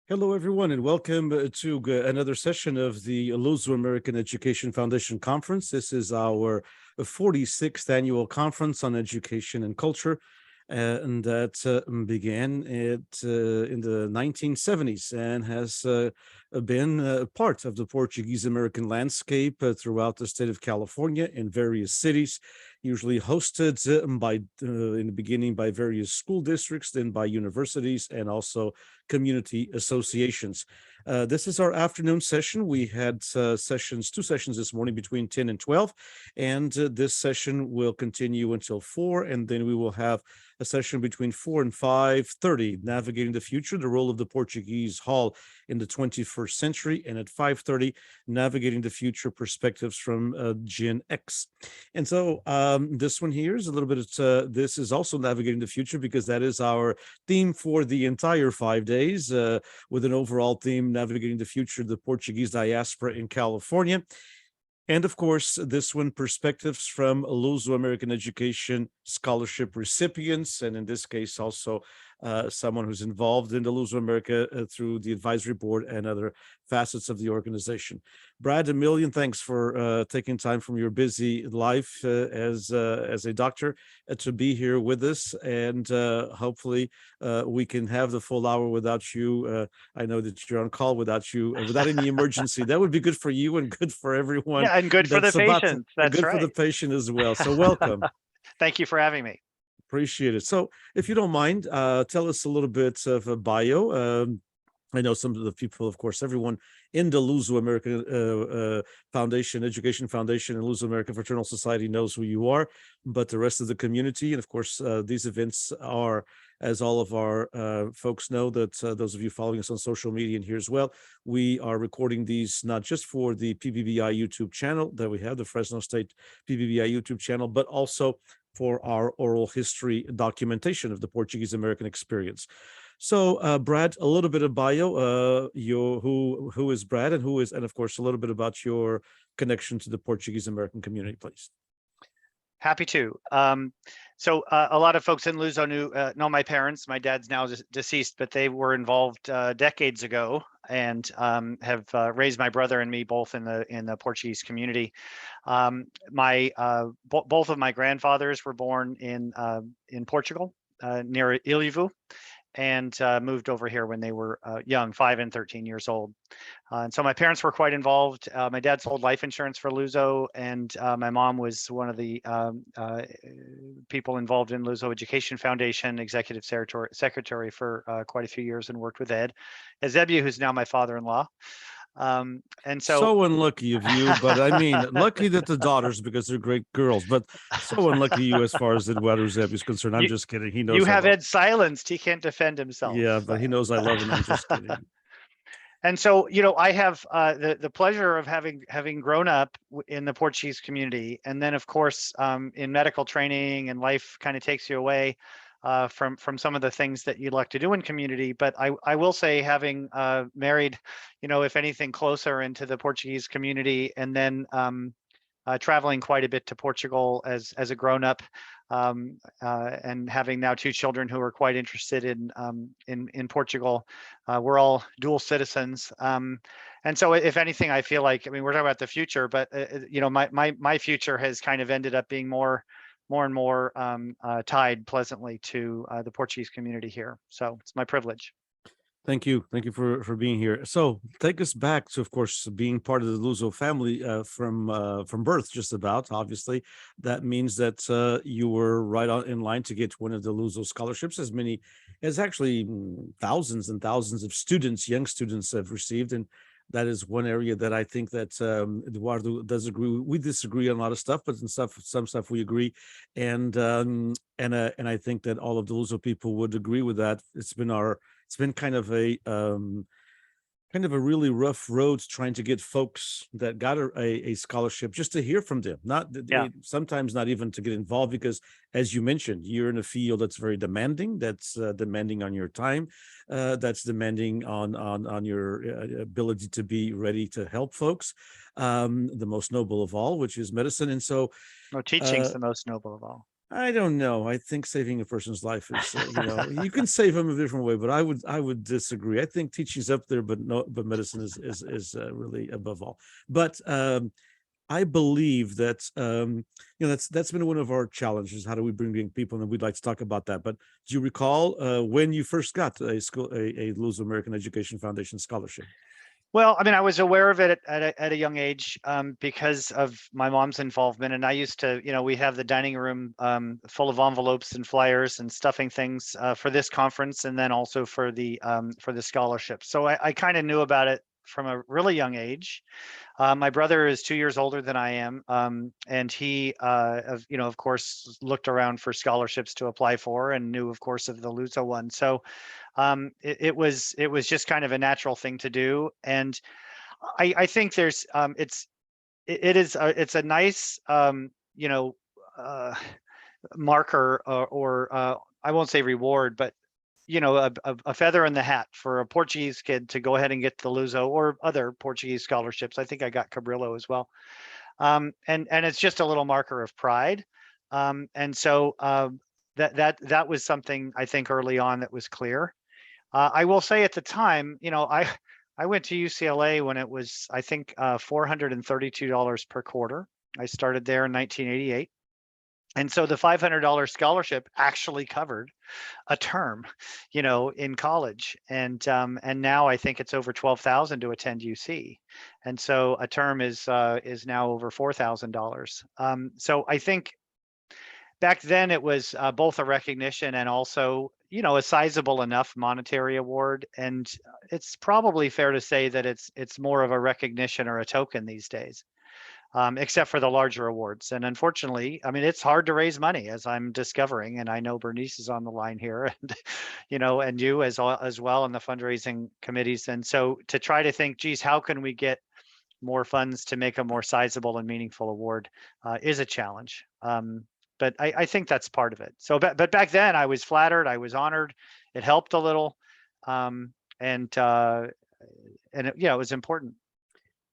Hello, everyone, and welcome to another session of the Luso American Education Foundation Conference. This is our 46th annual conference on education and culture, and that began in the 1970s and has been part of the Portuguese American landscape throughout the state of California in various cities, usually hosted in the beginning by various school districts, then by universities, and also community associations. This is our afternoon session. We had two sessions this morning between 10 and 12, and this session will continue until 4, and then we will have a session between 4 and 5:30, Navigating the Future, the role of the Portuguese Hall in the 21st century, and at 5:30, Navigating the Future, perspectives from Gen X. And so this one here is a little bit of, this is also Navigating the Future because that is our theme for the entire 5 days, with an overall theme, Navigating the Future, the Portuguese Diaspora in California. And of course, this one, perspectives from Luso American Education Scholarship recipients, and in this case, also someone who's involved in the Luso America through the advisory board and other facets of the organization. Brad, a million thanks for taking time from your busy life as a doctor to be here with us, and hopefully we can have the full hour without you. I know that you're on call without you, without any emergency. That would be good for you and good for everyone. Yeah, and good for the patients. That's good for the right. patient as well. So welcome. Thank you for having me. Appreciate it. So if you don't mind, tell us a little bit of a bio. I know some of the people, of course, everyone in the Luso American Foundation, Education Foundation, and Luso American Fraternal Society knows who you are, but the rest of the community, and of course, these events are, as all of our folks know, that those of you following us on social media and here as well, we are recording these not just for the PBBI YouTube channel that we have, the Fresno State PBBI YouTube channel, but also for our oral history documentation of the Portuguese American experience. So, Brad, a little bit of bio. Who is Brad, and of course, a little bit about your connection to the Portuguese American community, please. Happy to. So a lot of folks in Luso know my parents. My dad's now deceased, but they were involved decades ago and have raised my brother and me both in the Portuguese community. Both of my grandfathers were born in Portugal, near Ilhéu, and moved over here when they were young, 5 and 13 years old. And so my parents were quite involved. My dad sold life insurance for Luso, and my mom was one of the people involved in Luso Education Foundation, executive secretary for quite a few years, and worked with Ed Eusebio, who's now my father-in-law. And so unlucky of you, but I mean, lucky that the daughters, because they're great girls, but so unlucky you as far as Eduardo Eusebio is concerned. I'm just kidding. He knows you have Ed silenced. He can't defend himself. Yeah, but he knows I love him. I'm just kidding. And so, I have the pleasure of having grown up in the Portuguese community, and then, of course, in medical training, and life kind of takes you away from some of the things that you'd like to do in community. But I will say, having married, if anything, closer into the Portuguese community, and then traveling quite a bit to Portugal as a grown-up, and having now 2 children who are quite interested in Portugal. We're all dual citizens, and so if anything, I feel like, we're talking about the future, but my future has kind of ended up being more and more tied pleasantly to the Portuguese community here. So it's my privilege. Thank you for being here. So take us back to, of course, being part of the Luso family from birth, just about. Obviously, that means that you were right on in line to get one of the Luso scholarships, as many as actually thousands and thousands of students, young students, have received. And that is one area that I think that Eduardo does agree. We disagree on a lot of stuff, but in some stuff we agree. And I think that all of the Luso people would agree with that. It's been kind of a really rough road trying to get folks that got a scholarship just to hear from them. Sometimes not even to get involved, because, as you mentioned, you're in a field that's very demanding. That's demanding on your time. That's demanding on your ability to be ready to help folks. The most noble of all, which is medicine, and so teaching's the most noble of all. I don't know. I think saving a person's life is, you can save them a different way, but I would disagree. I think teaching's up there, but no, but medicine is really above all. But I believe that that's been one of our challenges. How do we bring people? And we'd like to talk about that. But do you recall when you first got a Lose American Education Foundation scholarship? Well, I mean, I was aware of it at a young age because of my mom's involvement. And I used to, we have the dining room full of envelopes and flyers and stuffing things for this conference, and then also for the scholarship. So I kind of knew about it from a really young age. My brother is 2 years older than I am, and he, of course, looked around for scholarships to apply for, and knew, of course, of the LUSA one. So it was just kind of a natural thing to do, and I think there's it's a nice uh, marker, or I won't say reward, but a feather in the hat for a Portuguese kid to go ahead and get the Luso or other Portuguese scholarships. I think I got Cabrillo as well. And it's just a little marker of pride. And so that was something I think early on that was clear. I will say at the time, I went to UCLA when it was, I think, $432 per quarter. I started there in 1988. And so the $500 scholarship actually covered a term, in college. And now I think it's over 12,000 to attend UC. And so a term is now over $4,000. So I think back then it was both a recognition and also, a sizable enough monetary award. And it's probably fair to say that it's more of a recognition or a token these days. Except for the larger awards. And unfortunately, I mean, it's hard to raise money, as I'm discovering. And I know Bernice is on the line here, and and you as well in the fundraising committees. And so to try to think, geez, how can we get more funds to make a more sizable and meaningful award is a challenge. But I think that's part of it. So, but back then I was flattered, I was honored. It helped a little, and it was important.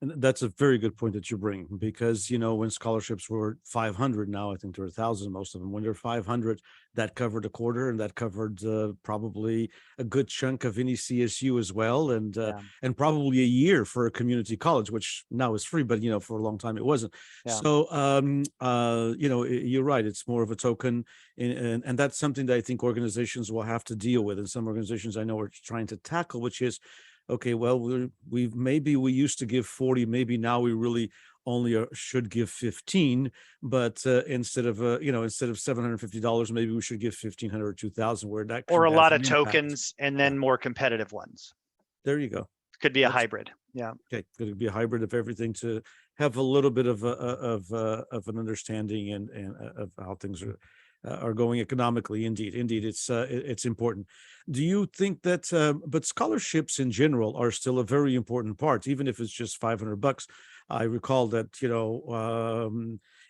And that's a very good point that you bring, because when scholarships were 500, now I think they're 1,000, most of them. When they're 500, that covered a quarter, and that covered probably a good chunk of any CSU as well, Yeah, and probably a year for a community college, which now is free, but for a long time it wasn't. yeah, So you're right. It's more of a token, and that's something that I think organizations will have to deal with, and some organizations I know are trying to tackle, which is, okay, well, we used to give 40, maybe now we really only should give 15, but instead of $750, maybe we should give 1,500 or 2,000, where it or actually a has lot an of impact. tokens and Yeah, then more competitive ones. there you go. Could be a That's hybrid. Yeah. okay. Going to be a hybrid of everything, to have a little bit of an understanding and of how things are going economically. Indeed, it's important. Do you think that? But scholarships in general are still a very important part, even if it's just $500. I recall that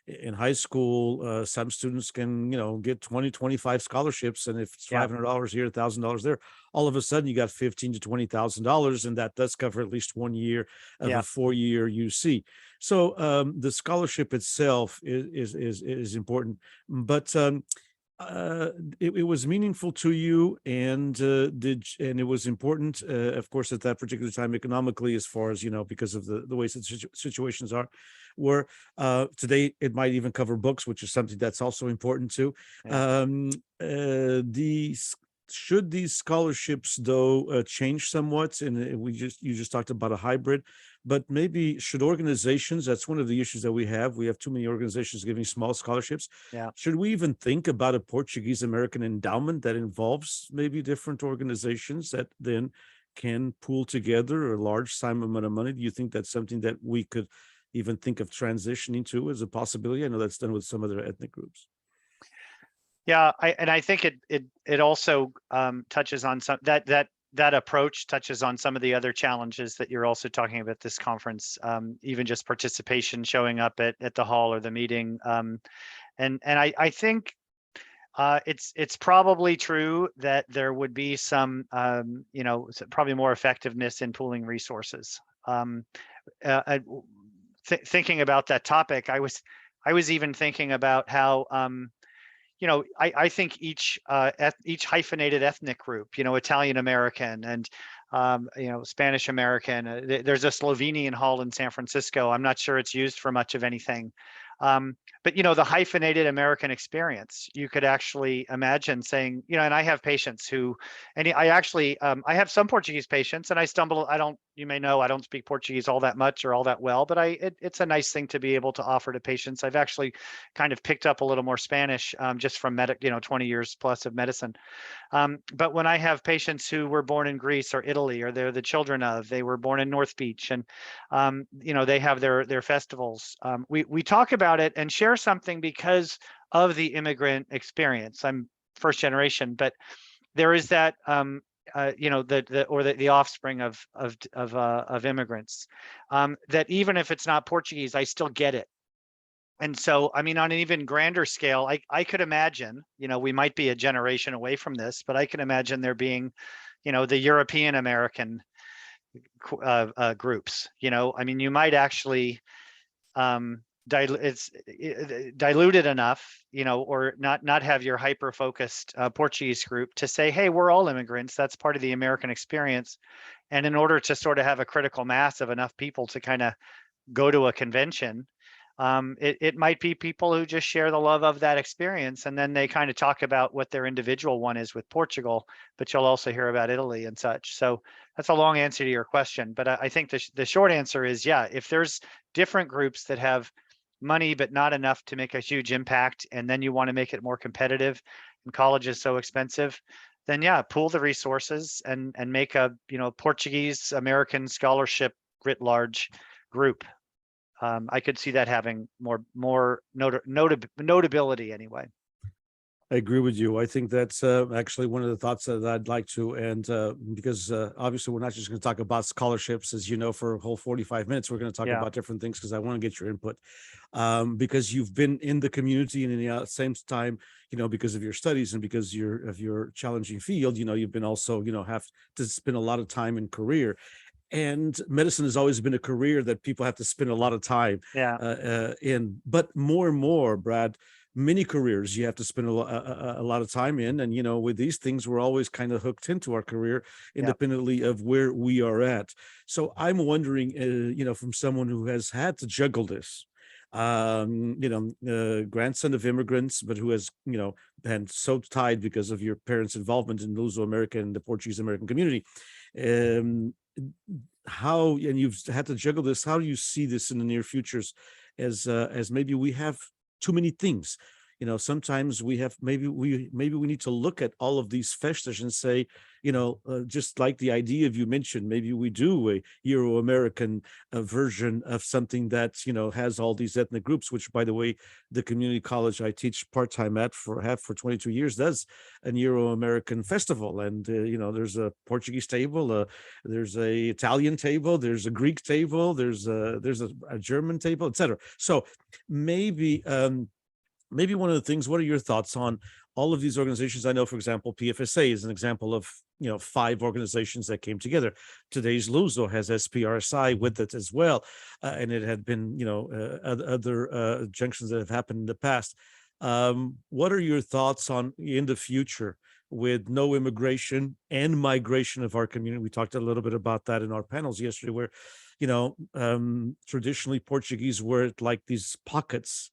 in high school, some students can get 20, 25 scholarships, and if it's Yeah. $500 here, $1,000 there, all of a sudden you got $15,000 to $20,000, and that does cover at least 1 year of Yeah. a 4-year UC. So the scholarship itself is important, but it was meaningful to you, and and it was important, of course, at that particular time economically, as far as because of the way situations are. Where today it might even cover books, which is something that's also important too. Yeah. These Should these scholarships though change somewhat, and you just talked about a hybrid, but maybe should organizations, that's one of the issues that we have too many organizations giving small scholarships. Yeah. Should we even think about a Portuguese American endowment that involves maybe different organizations that then can pool together a large sum amount of money? Do you think that's something that we could even think of transitioning to as a possibility? I know that's done with some other ethnic groups. Yeah. I think it also touches on that approach touches on some of the other challenges that you're also talking about this conference, even just participation, showing up at the hall or the meeting. And I think it's probably true that there would be some, probably more effectiveness in pooling resources. Thinking about that topic, I was even thinking about how, I think each hyphenated ethnic group, Italian American and Spanish American. There's a Slovenian hall in San Francisco. I'm not sure it's used for much of anything. But the hyphenated American experience, you could actually imagine saying, and I have patients who, and I actually, I have some Portuguese patients, and you may know, I don't speak Portuguese all that much or all that well, but it's a nice thing to be able to offer to patients. I've actually kind of picked up a little more Spanish just from 20 years plus of medicine. But when I have patients who were born in Greece or Italy, or they're the children of, they were born in North Beach, and they have their festivals. We talk about it and share something because of the immigrant experience. I'm first generation, but there is that the offspring of immigrants, that even if it's not Portuguese, I still get it. And so, I mean, on an even grander scale, I could imagine, we might be a generation away from this, but I can imagine there being, the European American groups. I mean, you might actually dilute it enough, or not have your hyper focused Portuguese group to say, hey, we're all immigrants. That's part of the American experience. And in order to sort of have a critical mass of enough people to kind of go to a convention, it might be people who just share the love of that experience, and then they kind of talk about what their individual one is with Portugal, but you'll also hear about Italy and such. So that's a long answer to your question, but I think the short answer is, yeah, if there's different groups that have money but not enough to make a huge impact, and then you want to make it more competitive and college is so expensive, then yeah, pool the resources and make a Portuguese American scholarship writ large group. I could see that having more notability anyway. I agree with you. I think that's actually one of the thoughts that I'd like to, and because obviously we're not just going to talk about scholarships, as you know, for a whole 45 minutes. We're going to talk Yeah. about different things because I want to get your input, because you've been in the community, and at the same time, because of your studies and because of your challenging field, you've been also, have to spend a lot of time in career. And medicine has always been a career that people have to spend a lot of time in. But more and more, Brad, many careers you have to spend a lot of time in. And, with these things, we're always kind of hooked into our career independently of where we are at. So I'm wondering, from someone who has had to juggle this, grandson of immigrants, but who has, been so tied because of your parents' involvement in Luso-American and the Portuguese American community. And you've had to juggle this. How do you see this in the near futures, as maybe we have too many things? Sometimes we have, maybe we need to look at all of these festas and say, just like the idea you mentioned, maybe we do a Euro-American version of something that has all these ethnic groups. Which, by the way, the community college I teach part-time at for 22 years does an Euro-American festival, and there's a Portuguese table, there's a Italian table, there's a Greek table, there's a German table, etc. So maybe one of the things, what are your thoughts on all of these organizations? I know, for example, PFSA is an example of 5 organizations that came together. Today's Luso has SPRSI with it as well, and it had been other junctions that have happened in the past. What are your thoughts on in the future with no immigration and migration of our community? We talked a little bit about that in our panels yesterday, where traditionally Portuguese were like these pockets,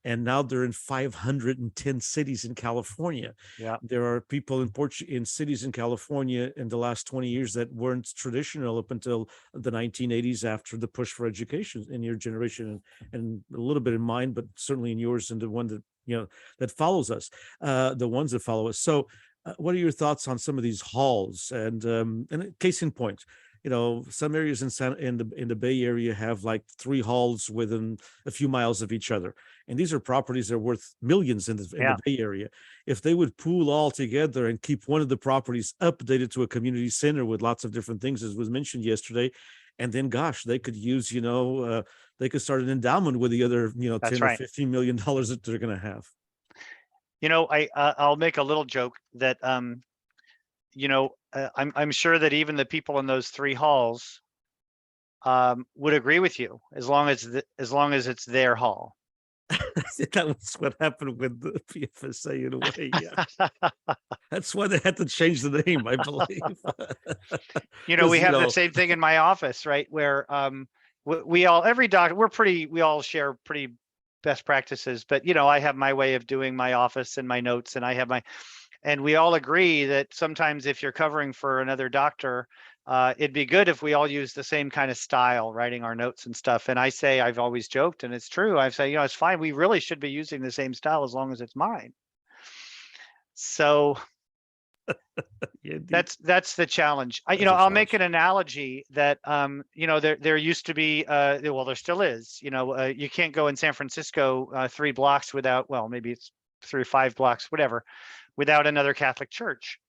and now they're in 510 cities in California. Yeah. There are people in cities in California in the last 20 years that weren't traditional up until the 1980s, after the push for education in your generation, and a little bit in mine, but certainly in yours and the one that that follows us, the ones that follow us. So what are your thoughts on some of these halls? And case in point, some areas in the Bay Area have like 3 halls within a few miles of each other, and these are properties that are worth millions in the Bay Area. If they would pool all together and keep one of the properties updated to a community center with lots of different things, as was mentioned yesterday, and then gosh, they could use they could start an endowment with the other That's 10 right. or $15 million that they're going to have. I'll make a little joke that I'm sure that even the people in those 3 halls would agree with you, as long as it's their hall. That was what happened with the PFSA in a way. Yeah, that's why they had to change the name, I believe, We because have the same thing in my office, right? Where we all, every doctor, we all share pretty best practices, but I have my way of doing my office and my notes, and I have and we all agree that sometimes if you're covering for another doctor, it'd be good if we all use the same kind of style writing our notes and stuff. And I've always joked, and it's true. I say, it's fine. We really should be using the same style as long as it's mine. So yeah, indeed, that's the challenge. that's a I'll make challenge. an analogy that there used to be well, there still is, you can't go in San Francisco 3 blocks without, well, maybe it's 3 or 5 blocks, whatever, without another Catholic church.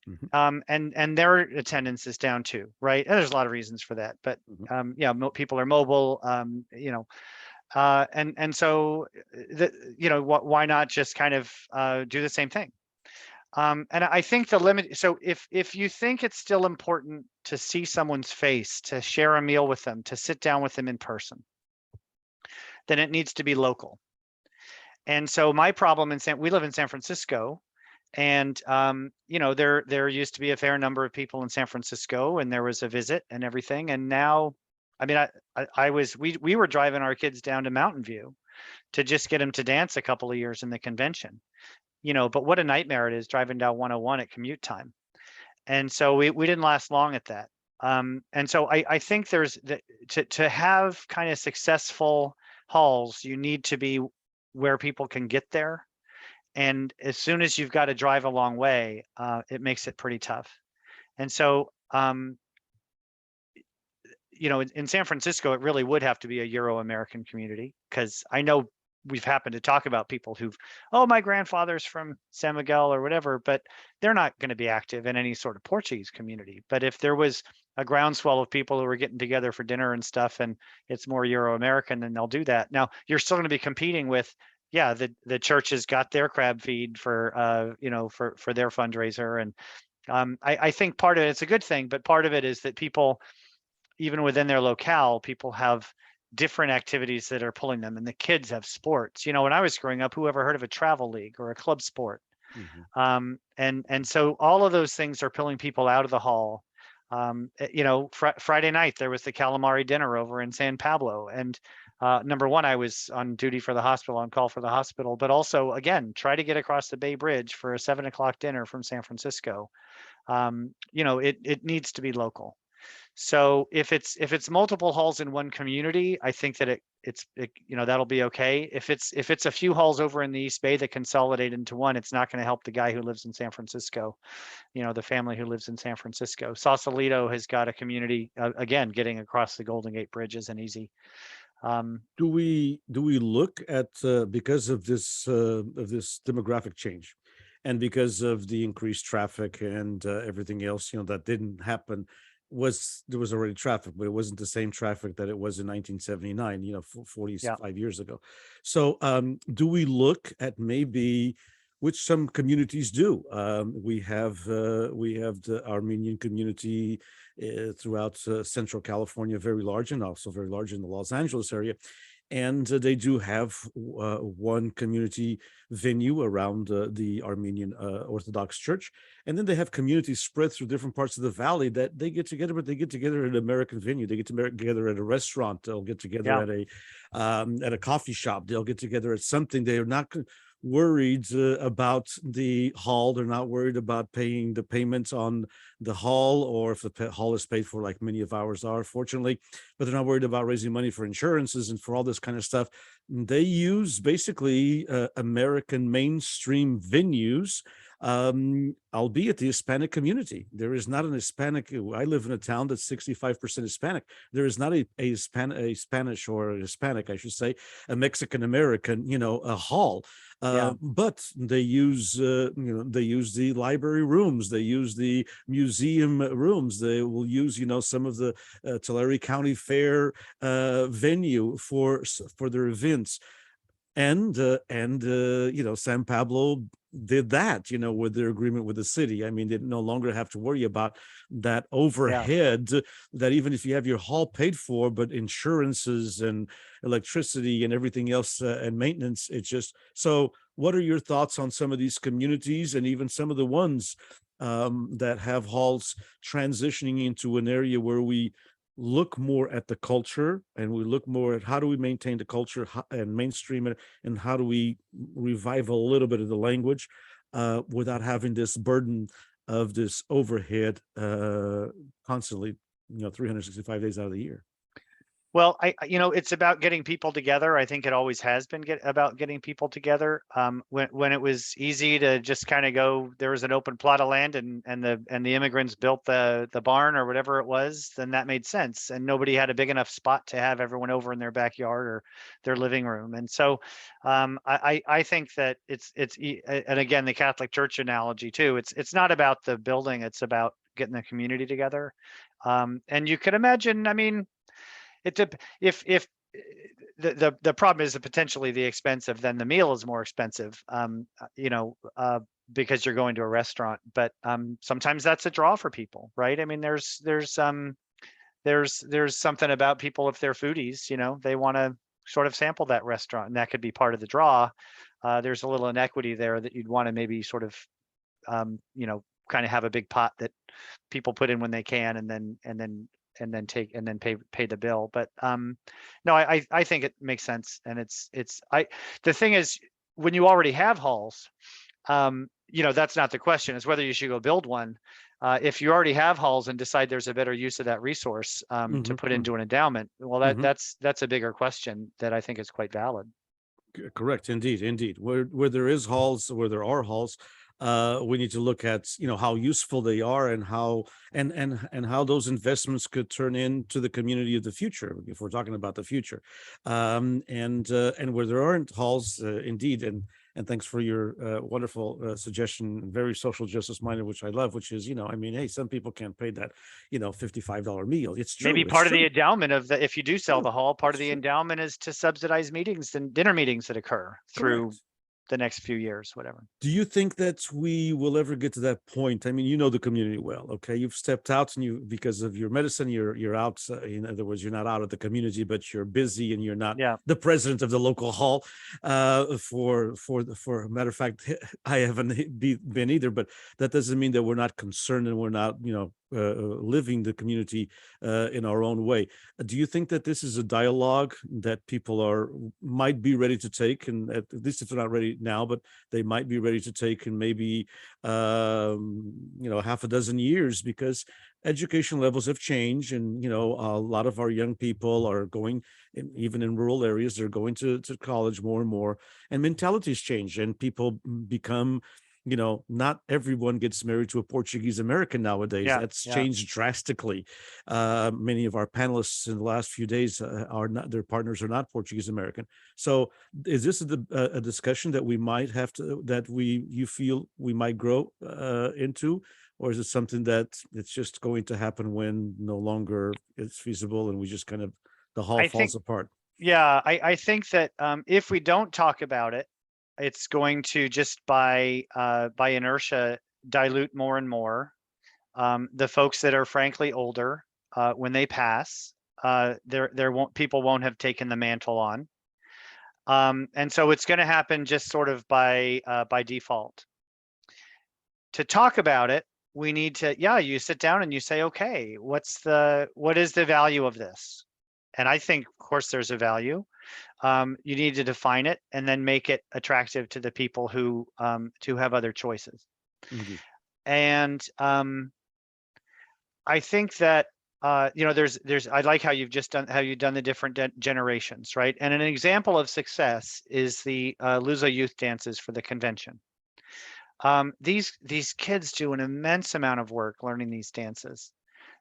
Mhm, And their attendance is down too, right? And there's a lot of reasons for that, but mhm. people are mobile, and so why not just kind of do the same thing? And I think the limit, so if you think it's still important to see someone's face, to share a meal with them, to sit down with them in person, then it needs to be local. And so my problem we live in San Francisco, and there used to be a fair number of people in San Francisco, and there was a visit and everything. And now, I mean, we were driving our kids down to Mountain View to just get them to dance a couple of years in the convention. But what a nightmare it is driving down 101 at commute time. And so we didn't last long at that. And so I think to have kind of successful hauls, you need to be where people can get there. And as soon as you've got to drive a long way, it makes it pretty tough. And so, in San Francisco, it really would have to be a Euro-American community, because I know we've happened to talk about people oh, my grandfather's from San Miguel or whatever, but they're not going to be active in any sort of Portuguese community. But if there was a groundswell of people who were getting together for dinner and stuff, and it's more Euro-American, then they'll do that. Now, you're still going to be competing with, yeah, the churches got their crab feed for for their fundraiser. And I think part of it's a good thing, but part of it is that people, even within their locale, people have different activities that are pulling them, and the kids have sports. When I was growing up, who ever heard of a travel league or a club sport? Mhm. And so all of those things are pulling people out of the hall. Friday night there was the calamari dinner over in San Pablo, and number one, I was on duty for the hospital, on call for the hospital, but also, again, try to get across the Bay Bridge for a 7 o'clock dinner from San Francisco. It needs to be local. So if it's multiple halls in one community, I think that that'll be okay. If it's a few halls over in the East Bay that consolidate into one, it's not going to help the guy who lives in San Francisco, the family who lives in San Francisco. Sausalito has got a community, again, getting across the Golden Gate Bridge isn't easy. Do we look at, because of this demographic change, and because of the increased traffic and everything else, that didn't happen. There was already traffic, but it wasn't the same traffic that it was in 1979, 45 years ago. So do we look at maybe, which some communities do? We have the Armenian community throughout Central California, very large, and also very large in the Los Angeles area. And they do have one community venue around the Armenian Orthodox Church. And then they have communities spread through different parts of the valley that they get together, but they get together at an American venue. They get together at a restaurant. They'll get together Yeah. at a coffee shop. They'll get together at something. They are not worried about the hall. They're not worried about paying the payments on the hall, or if the hall is paid for, like many of ours are, fortunately. But they're not worried about raising money for insurances and for all this kind of stuff. They use basically American mainstream venues, albeit the Hispanic community. There is not an Hispanic. I live in a town that's 65% Hispanic. There is not a Spanish, or a Hispanic, I should say, a Mexican American, a hall. Yeah. But they use, they use the library rooms. They use the museum rooms. They will use, some of the Tulare County Fair venue for their events. San Pablo did that, with their agreement with the city. I mean, they no longer have to worry about that Yeah. overhead, that even if you have your hall paid for, but insurances and electricity and everything else, and maintenance, it's just so. What are your thoughts on some of these communities and even some of the ones that have halls transitioning into an area where we look more at the culture and we look more at how do we maintain the culture and mainstream it, and how do we revive a little bit of the language without having this burden of this overhead constantly, 365 days out of the year. Well, it's about getting people together. I think it always has been about getting people together. When it was easy to just kind of go, there was an open plot of land, and the immigrants built the barn or whatever it was, then that made sense. And nobody had a big enough spot to have everyone over in their backyard or their living room. And so, I think that and again, the Catholic Church analogy too. It's not about the building; it's about getting the community together. And you could imagine, I mean, if the problem is that potentially the expensive, then the meal is more expensive, because you're going to a restaurant. But sometimes that's a draw for people, right? I mean, there's something about people, if they're foodies, they want to sort of sample that restaurant, and that could be part of the draw. There's a little inequity there that you'd want to maybe sort of kind of have a big pot that people put in when they can, and then pay the bill. But no, I think it makes sense. And the thing is, when you already have halls, that's not the question. It's whether you should go build one. If you already have halls and decide there's a better use of that resource to put into an endowment, well, that's a bigger question that I think is quite valid. Correct, indeed. Where there is halls, where there are halls, we need to look at how useful they are, and how and how those investments could turn into the community of the future, if we're talking about the future. And where there aren't halls, indeed, and thanks for your wonderful suggestion, very social justice minded, which I love, which is, I mean, hey, some people can't pay that $55 meal. It's true. Maybe It's part of the true. endowment if you do sell True. the hall, part It's of the true. endowment is to subsidize meetings and dinner meetings that occur through Correct. the next few years, whatever. Do you think that we will ever get to that point? I mean, you know the community well, okay? You've stepped out, and because of your medicine, you're out. In other words, you're not out of the community, but you're busy, and you're not Yeah. the president of the local hall. For a matter of fact, I haven't been either, but that doesn't mean that we're not concerned and we're not, living the community in our own way. Do you think that this is a dialogue that people might be ready to take, and at least if they're not ready now, but they might be ready to take in maybe half a dozen years, because education levels have changed, and a lot of our young people are going, even in rural areas, they're going to college more and more, and mentalities change, and people become, not everyone gets married to a Portuguese American nowadays. Yeah. That's Yeah. changed drastically. Many of our panelists in the last few days are not, their partners are not Portuguese American. So is this a discussion that we might have to, you feel we might grow into, or is it something that it's just going to happen when no longer it's feasible, and we just kind of, the hall I think, falls apart? yeah, I think that if we don't talk about it, it's going to just by inertia dilute more and more. The folks that are frankly older, when they pass, people won't have taken the mantle on. And so it's going to happen just sort of by default. To talk about it, we need to, you sit down and you say, okay, what is the value of this? And I think, of course, there's a value. You need to define it and then make it attractive to the people who to have other choices. Indeed. And I think that there's I like how you've done the different generations, right? And an example of success is the Luso youth dances for the convention. These kids do an immense amount of work learning these dances.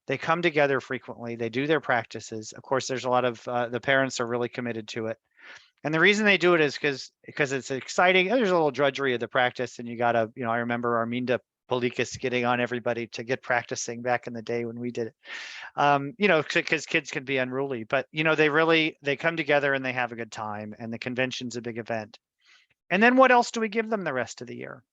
They come together frequently. They do their practices. Of course, there's a lot of the parents are really committed to it. And the reason they do it is because it's exciting. There's a little drudgery of the practice, and you gotta, I remember Arminda Polikas getting on everybody to get practicing back in the day when we did it. Because kids can be unruly, but they come together and they have a good time, and the convention's a big event. And then what else do we give them the rest of the year?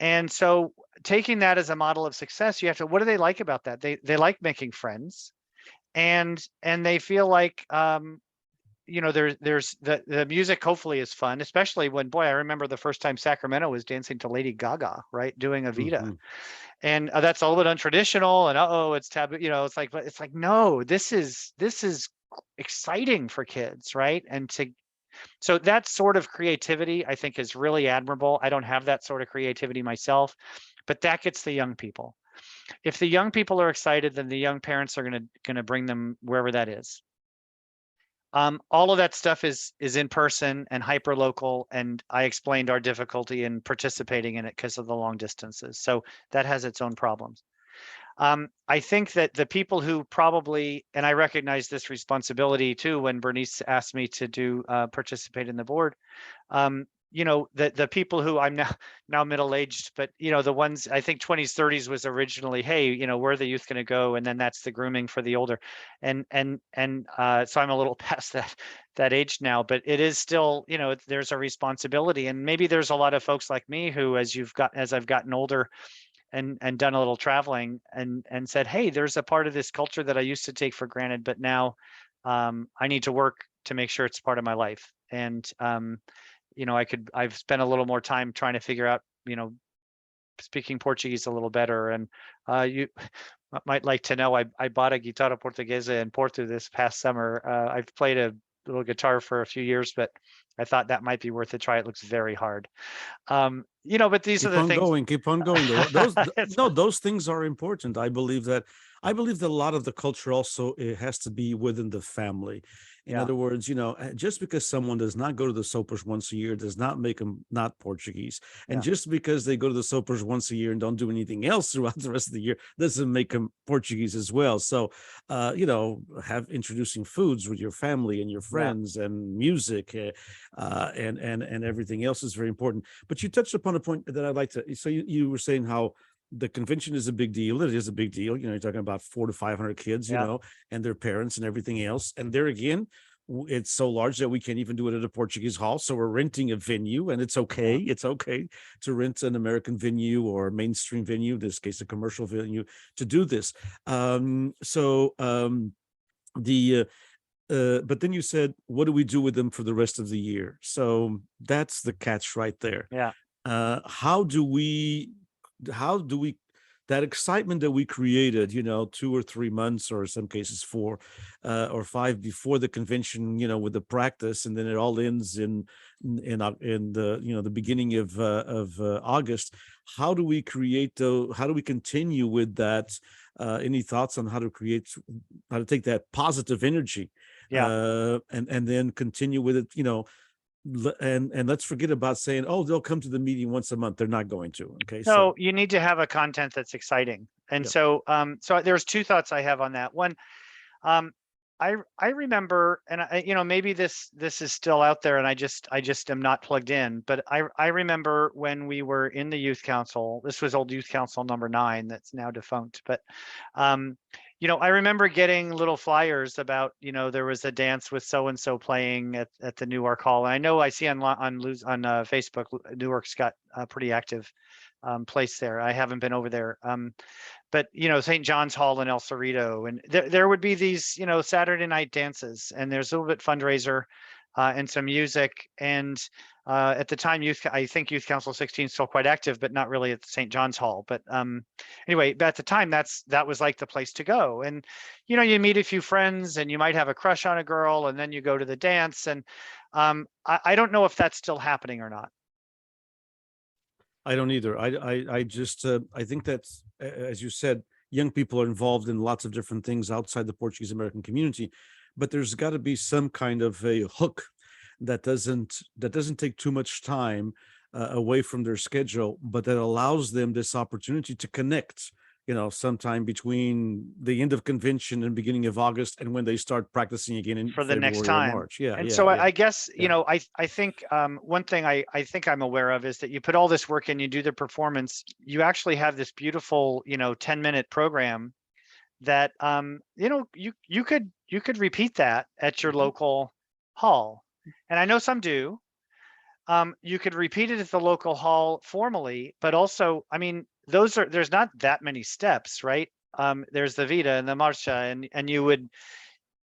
And so taking that as a model of success, you have to, what do they like about that? They like making friends, and they feel like there's the music hopefully is fun, especially when, boy, I remember the first time Sacramento was dancing to Lady Gaga, right, doing Evita. And that's a little bit untraditional, and it's taboo, it's like, no, this is exciting for kids, right? So that sort of creativity, I think, is really admirable. I don't have that sort of creativity myself, but that gets the young people. If the young people are excited, then the young parents are gonna bring them wherever that is. All of that stuff is in person and hyper local, and I explained our difficulty in participating in it because of the long distances. So that has its own problems. I think that the people who probably, and I recognize this responsibility too, when Bernice asked me to participate in the board, the people who, I'm now middle-aged, but the ones, I think 20s, 30s was originally, hey, where are the youth going to go? And then that's the grooming for the older. So I'm a little past that age now, but it is still, there's a responsibility. And maybe there's a lot of folks like me who, as I've gotten older and done a little traveling, and said, hey, there's a part of this culture that I used to take for granted, but now I need to work to make sure it's part of my life. And I've spent a little more time trying to figure out, speaking Portuguese a little better. And you might like to know, I bought a guitarra portuguesa in Porto this past summer. I've played a little guitar for a few years, but I thought that might be worth a try. It looks very hard. But these are the things. Keep on going. Those things are important. I believe that a lot of the culture also, it has to be within the family. In other words, just because someone does not go to the soapers once a year does not make them not Portuguese. And just because they go to the soapers once a year and don't do anything else throughout the rest of the year doesn't make them Portuguese as well. So, have introducing foods with your family and your friends and music and everything else is very important. But you touched upon a point that I'd like to. So you were saying how the convention is a big deal. It is a big deal. You're talking about 400 to 500 kids, and their parents and everything else. And there again, it's so large that we can't even do it at a Portuguese hall. So we're renting a venue, and it's okay. It's okay to rent an American venue or a mainstream venue, in this case, a commercial venue, to do this. But then you said, what do we do with them for the rest of the year? So that's the catch right there. How do we that excitement that we created, 2 or 3 months, or in some cases 4 or 5 before the convention, with the practice, and then it all ends in the beginning of August. How do we continue with that? Any thoughts on how to take that positive energy and then continue with it, and let's forget about saying, oh, they'll come to the meeting once a month. They're not going to. Okay. So you need to have a content that's exciting. And so there's 2 thoughts I have on that. One, I remember, and maybe this is still out there and I just am not plugged in, but I remember when we were in the youth council. This was old youth council number 9 that's now defunct, but I remember getting little flyers about, there was a dance with so and so playing at the Newark Hall. And I know I see on Facebook, Newark's got a pretty active place there. I haven't been over there. But St. John's Hall in El Cerrito, and there would be these Saturday night dances, and there's a little bit fundraiser and some music. And at the time, I think Youth Council 16 is still quite active, but not really at St. John's Hall. But anyway, at the time, that was like the place to go. And you meet a few friends, and you might have a crush on a girl, and then you go to the dance. And I don't know if that's still happening or not. I don't either. I think that's, as you said, young people are involved in lots of different things outside the Portuguese American community, but there's got to be some kind of a hook that doesn't take too much time away from their schedule, but that allows them this opportunity to connect sometime between the end of convention and beginning of August, and when they start practicing again in for the next February or time. March. Yeah, And yeah, so yeah. I guess, Yeah. I think one thing I think I'm aware of is that you put all this work in, you do the performance, you actually have this beautiful, 10-minute program that you could repeat that at your Mhm. local hall. And I know some do. You could repeat it at the local hall formally, but also, I mean, there's not that many steps, right? There's the Vita and the Marcha, and you would,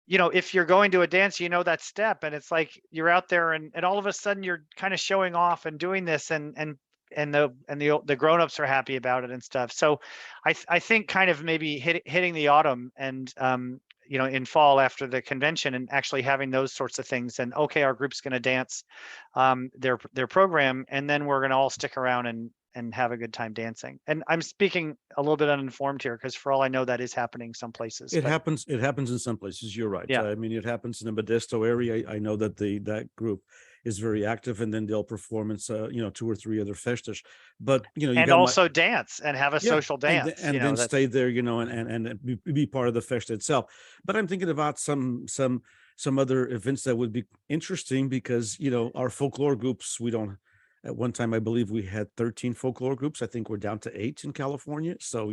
if you're going to a dance, that step, and it's like you're out there, and all of a sudden you're kind of showing off and doing this, and the grown-ups are happy about it and stuff. So I think kind of maybe hitting the autumn and in fall after the convention, and actually having those sorts of things, and okay, our group's going to dance their program, and then we're going to all stick around and have a good time dancing. And I'm speaking a little bit uninformed here, because for all I know, that is happening some places. It But happens. It happens in some places. You're right. yeah, I mean, it happens in the Modesto area. I know that that group is very active, and then they'll perform in, 2 or 3 other festas. But you and got my also dance and have a yeah, social and dance. then That's stay there, and be part of the festa itself. But I'm thinking about some other events that would be interesting, because our folklore groups, we don't. At one time, I believe we had 13 folklore groups. I think we're down to 8 in California. So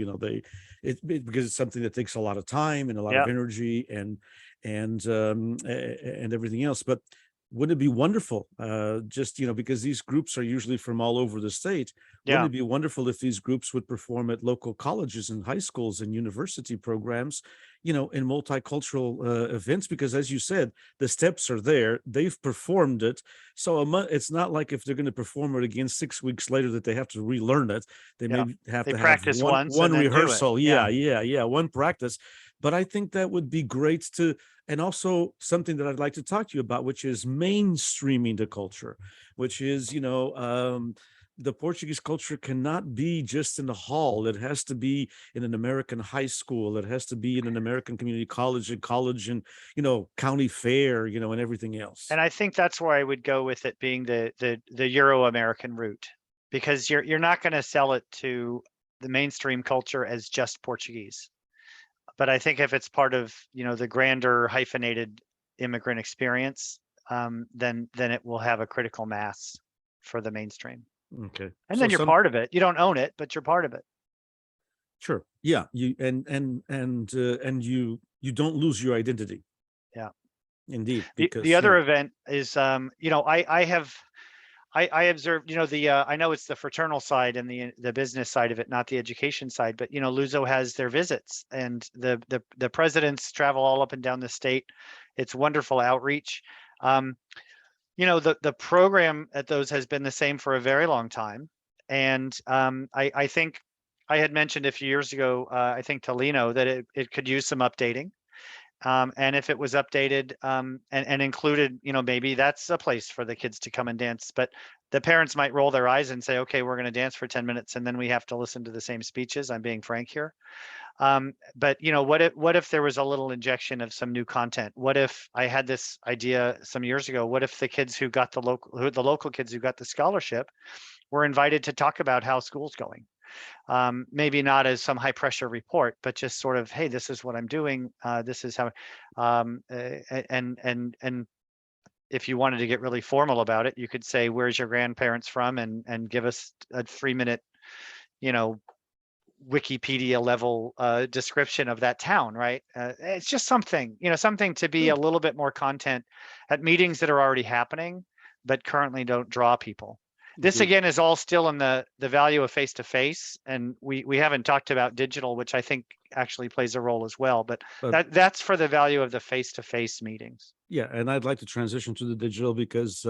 because it's something that takes a lot of time and a lot yeah, of energy and everything else. But wouldn't it be wonderful, just because these groups are usually from all over the state, wouldn't yeah. it be wonderful if these groups would perform at local colleges and high schools and university programs, in multicultural events? Because as you said, the steps are there, they've performed it. So it's not like if they're going to perform it again 6 weeks later that they have to relearn it. They Yeah. maybe have They to have practice one once one and then do it. rehearsal. Yeah. Yeah, yeah, yeah, one practice. But I think that would be great to. And also something that I'd like to talk to you about, which is mainstreaming the culture, which is, the Portuguese culture cannot be just in the hall. It has to be in an American high school. It has to be in an American community college and, county fair, and everything else. And I think that's where I would go with it being the Euro-American route, because you're not going to sell it to the mainstream culture as just Portuguese. But I think if it's part of, the grander hyphenated immigrant experience, then it will have a critical mass for the mainstream. Okay. And So then you're part of it. You don't own it, but you're part of it. sure. Yeah. And you don't lose your identity. Yeah. Indeed. The Because, other event is, I observed, I know it's the fraternal side and the business side of it, not the education side, but Luso has their visits, and the presidents travel all up and down the state. It's wonderful outreach. The program at those has been the same for a very long time. And I think I had mentioned a few years ago, I think to Lino, that it could use some updating. And if it was updated and included, maybe that's a place for the kids to come and dance. But the parents might roll their eyes and say, okay, we're going to dance for 10 minutes, and then we have to listen to the same speeches. I'm being frank here. But what if there was a little injection of some new content? What if I had this idea some years ago? What if the kids who got the local kids who got the scholarship were invited to talk about how school's going? Maybe not as some high pressure report, but just sort of, hey, this is what I'm doing. This is how, and if you wanted to get really formal about it, you could say, where's your grandparents from? And give us a 3-minute, Wikipedia level description of that town, right? It's just something, something to be a little bit more content at meetings that are already happening, but currently don't draw people. This Good. again is all still in the value of face-to-face, and we haven't talked about digital, which I think actually plays a role as well. But that's for the value of the face-to-face meetings. Yeah, and I'd like to transition to the digital, because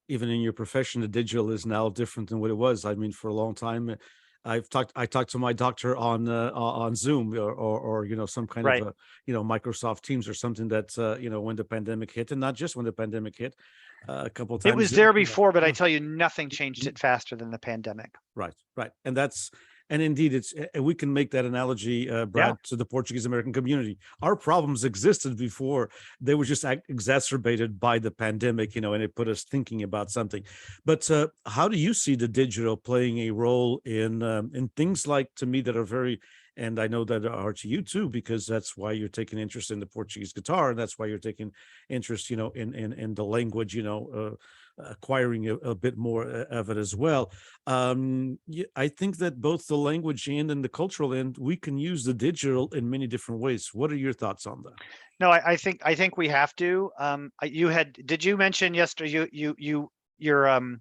even in your profession, the digital is now different than what it was. I mean, for a long time, I talked to my doctor on Zoom, or some kind Right. of Microsoft Teams or something, that when the pandemic hit, and not just when the pandemic hit, a couple of times. It was there before, but I tell you, nothing changed it faster than the pandemic. Right, right. And that's And indeed, we can make that analogy, Yeah. Brad, to the Portuguese American community. Our problems existed before; they were just exacerbated by the pandemic, and it put us thinking about something. But how do you see the digital playing a role in things like, to me, that are very, and I know that are to you too, because that's why you're taking interest in the Portuguese guitar, and that's why you're taking interest, in the language, acquiring a bit more of it as well. I think that both the language end and the cultural end, we can use the digital in many different ways. What are your thoughts on that? No, I think we have to. Did you mention yesterday you're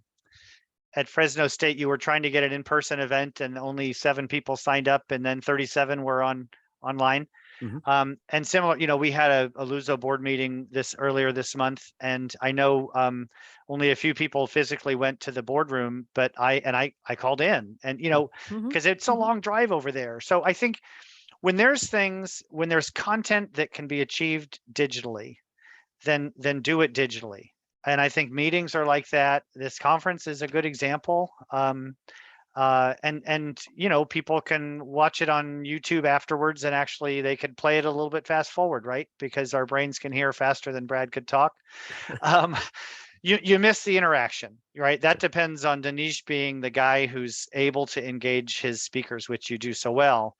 at Fresno State, you were trying to get an in-person event and only 7 people signed up and then 37 were online. Mhm. And similar, we had a Luso board meeting earlier this month, and I know only a few people physically went to the boardroom, but I called in, and Mhm. because it's a long drive over there. So I think when there's content that can be achieved digitally, then do it digitally. And I think meetings are like that. This conference is a good example. And people can watch it on YouTube afterwards, and actually they could play it a little bit fast forward, right? Because our brains can hear faster than Brad could talk. Um, you miss the interaction, right? That depends on Danish being the guy who's able to engage his speakers, which you do so well.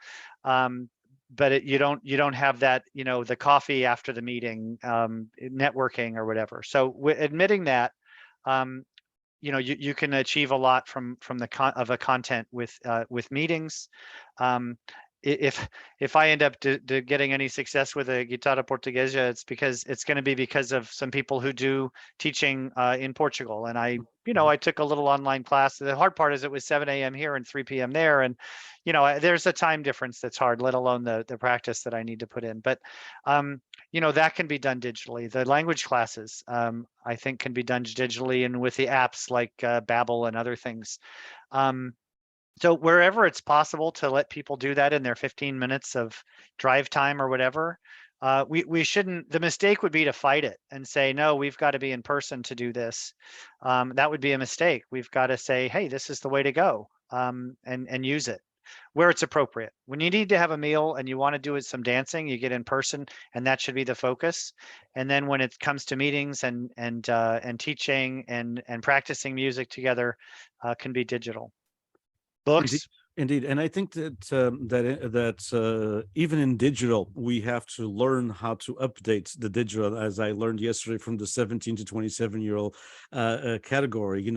But you don't have that, the coffee after the meeting, networking or whatever. So admitting that, um, you can achieve a lot from the content with meetings. Um, if I end up getting any success with a guitarra portuguesa, it's going to be because of some people who do teaching in Portugal, and I took a little online class. The hard part is it was 7 a.m. here and 3 p.m. there, and there's a time difference that's hard, let alone the practice that I need to put in. But that can be done digitally. The language classes, I think, can be done digitally, and with the apps like Babbel and other things. So wherever it's possible to let people do that in their 15 minutes of drive time or whatever, we shouldn't. The mistake would be to fight it and say, no, we've got to be in person to do this. That would be a mistake. We've got to say, hey, this is the way to go, and use it where it's appropriate. When you need to have a meal and you want to do some dancing, you get in person, and that should be the focus. And then when it comes to meetings and teaching and practicing music together, can be digital. Indeed, Books. indeed, and I think that even in digital, we have to learn how to update the digital. As I learned yesterday from the 17 to 27-year-old category,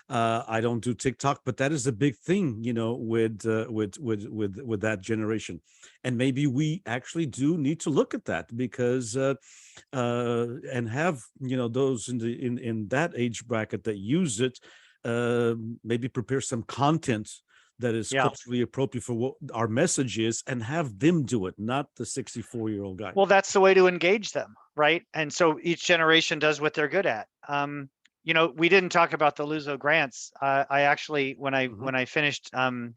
I don't do TikTok, but that is a big thing, with that generation, and maybe we actually do need to look at that because and have those in that age bracket that use it, maybe prepare some content that is Yeah. culturally appropriate for what our message is, and have them do it, not the 64-year-old guy. Well, that's the way to engage them, right? And so each generation does what they're good at. We didn't talk about the Luso grants. I actually, when I finished, I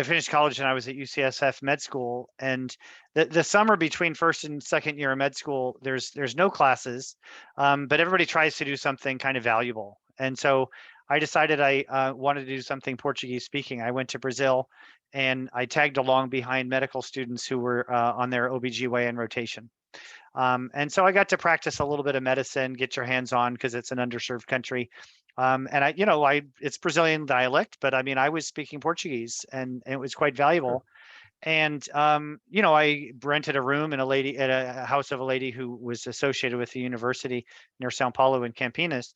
finished college and I was at UCSF med school, and the summer between first and second year of med school, there's no classes, but everybody tries to do something kind of valuable. And so I decided I wanted to do something Portuguese speaking. I went to Brazil, and I tagged along behind medical students who were on their OBGYN rotation. And so I got to practice a little bit of medicine, get your hands on, because it's an underserved country. And it's Brazilian dialect, but I mean, I was speaking Portuguese, and it was quite valuable. And I rented a room at a house of a lady who was associated with the university near Sao Paulo in Campinas.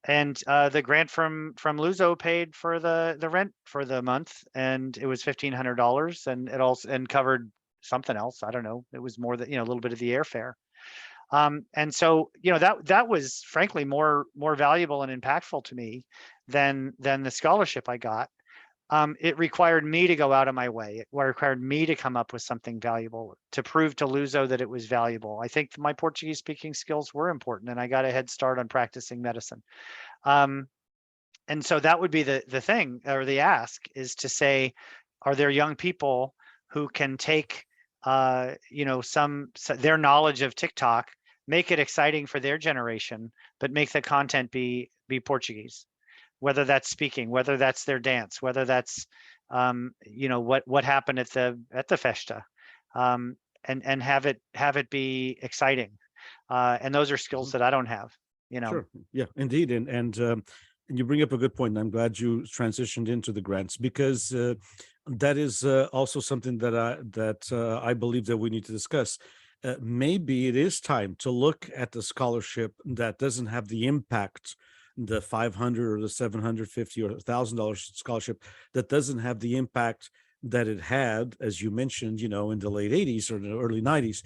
And the grant from Luso paid for the rent for the month, and it was $1,500, and it also covered something else. I don't know. It was more than a little bit of the airfare. And so that was frankly more valuable and impactful to me than the scholarship I got. It required me to go out of my way. It required me to come up with something valuable to prove to Luso that it was valuable. I think my Portuguese speaking skills were important, and I got a head start on practicing medicine. And so that would be the thing, or the ask, is to say, are there young people who can take their knowledge of TikTok, make it exciting for their generation, but make the content be Portuguese? whether that's speaking, whether that's their dance, whether that's what happened at the festa, and have it be exciting. And those are skills that I don't have. Sure. Yeah, indeed. And you bring up a good point. And I'm glad you transitioned into the grants because that is also something that I believe that we need to discuss. Maybe it is time to look at the scholarship that doesn't have the impact, the 500 or the 750 or $1,000 scholarship that doesn't have the impact that it had, as you mentioned, in the late 80s or the early 90s.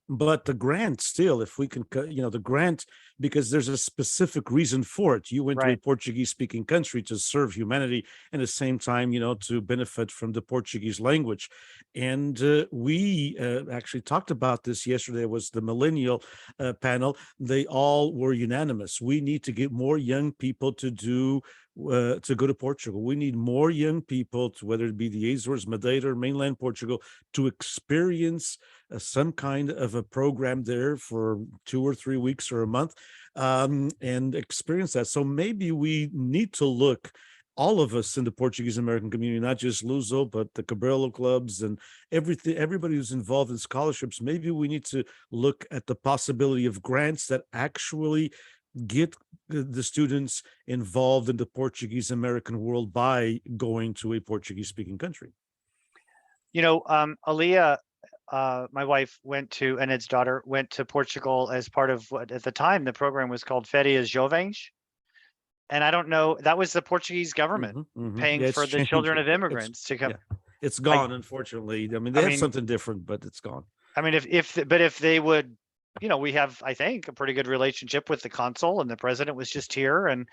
But the grant still, if we can, the grant, because there's a specific reason for it. You went to a Right. Portuguese speaking country to serve humanity and at the same time, to benefit from the Portuguese language. And we actually talked about this yesterday. It was the millennial panel. They all were unanimous. We need to get more young people to go to Portugal. We need more young people, whether it be the Azores, Madeira, or mainland Portugal, to experience some kind of a program there for 2 or 3 weeks or a month, and experience that. So maybe we need to look, all of us in the Portuguese American community, not just Luso, but the Cabrillo clubs and everything, everybody who's involved in scholarships. Maybe we need to look at the possibility of grants that actually get the students involved in the Portuguese American world by going to a Portuguese speaking country. Aaliyah, my wife, and Ed's daughter went to Portugal as part of what at the time the program was called Férias Jovens. And I don't know, that was the Portuguese government paying Yeah, for the children of immigrants to come. Yeah, it's gone, unfortunately. I mean, they have something different, but it's gone. I mean, if they would, we have, I think, a pretty good relationship with the consul, and the president was just here, and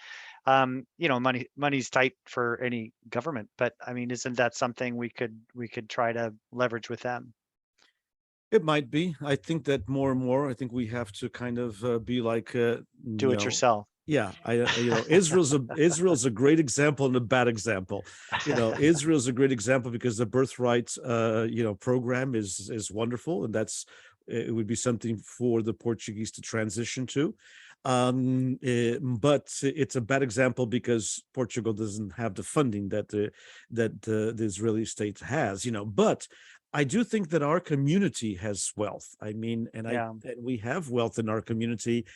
money's tight for any government, but I mean, isn't that something we could try to leverage with them? It might be. I think that more and more, I think we have to kind of be like, Do it yourself. Yeah, Israel's a great example and a bad example. Israel's a great example because the birthright, program is wonderful, and it would be something for the Portuguese to transition to. But it's a bad example because Portugal doesn't have the funding that the Israeli state has. But I do think that our community has wealth. I mean, and we have wealth in our community.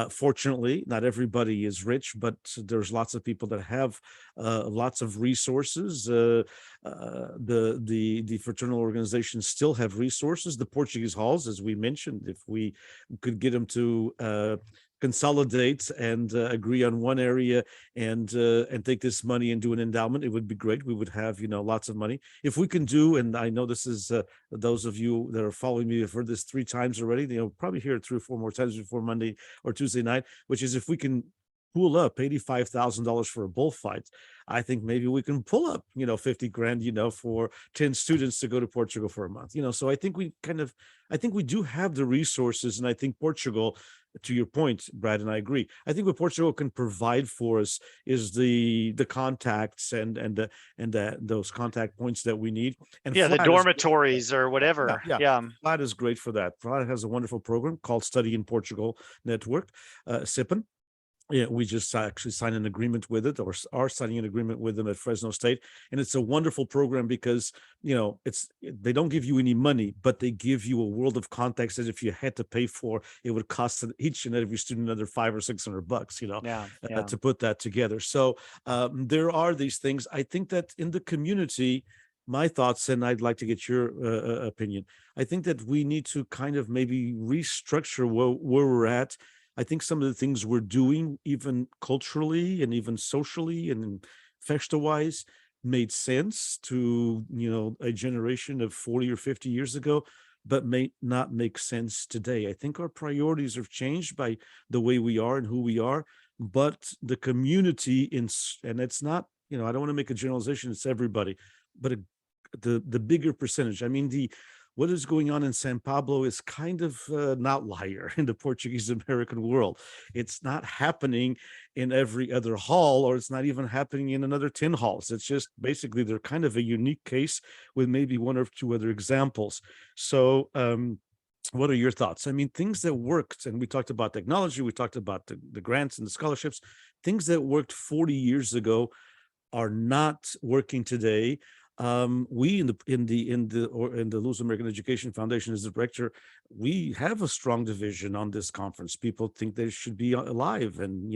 Fortunately, not everybody is rich, but there's lots of people that have lots of resources. The fraternal organizations still have resources. The Portuguese halls, as we mentioned, if we could get them to consolidate and agree on one area and take this money and do an endowment, it would be great. We would have lots of money if we can do. And I know this is those of you that are following me have heard this 3 times already. Probably hear it 3 or 4 more times before Monday or Tuesday night, which is if we can pool up $85,000 for a bullfight, I think maybe we can pull up, $50,000, for 10 students to go to Portugal for a month. So I think I think we do have the resources, and I think Portugal, to your point, Brad, and I agree. I think what Portugal can provide for us is the contacts and those contact points that we need. And the dormitories or whatever. Yeah. Flat is great for that. Flat has a wonderful program called Study in Portugal Network, SIPN. Yeah, we just actually signed an agreement with it, or are signing an agreement with them at Fresno State, and it's a wonderful program because they don't give you any money, but they give you a world of contacts that if you had to pay for, it would cost each and every student another $500 or $600, to put that together. So there are these things. I think that in the community, my thoughts, and I'd like to get your opinion. I think that we need to kind of maybe restructure where we're at. I think some of the things we're doing, even culturally and even socially and festa-wise, made sense to a generation of 40 or 50 years ago, but may not make sense today. I think our priorities have changed by the way we are and who we are, but the community and it's not, I don't want to make a generalization, it's everybody, but the bigger percentage. I mean, what is going on in San Pablo is kind of an outlier in the Portuguese American world. It's not happening in every other hall, or it's not even happening in another 10 halls. It's just basically they're kind of a unique case with maybe 1 or 2 other examples. So What are your thoughts? I mean, things that worked, and we talked about technology, we talked about the grants and the scholarships, things that worked 40 years ago are not working today. We in the Luz American Education Foundation, as the director, we have a strong division on this conference. People think they should be alive, and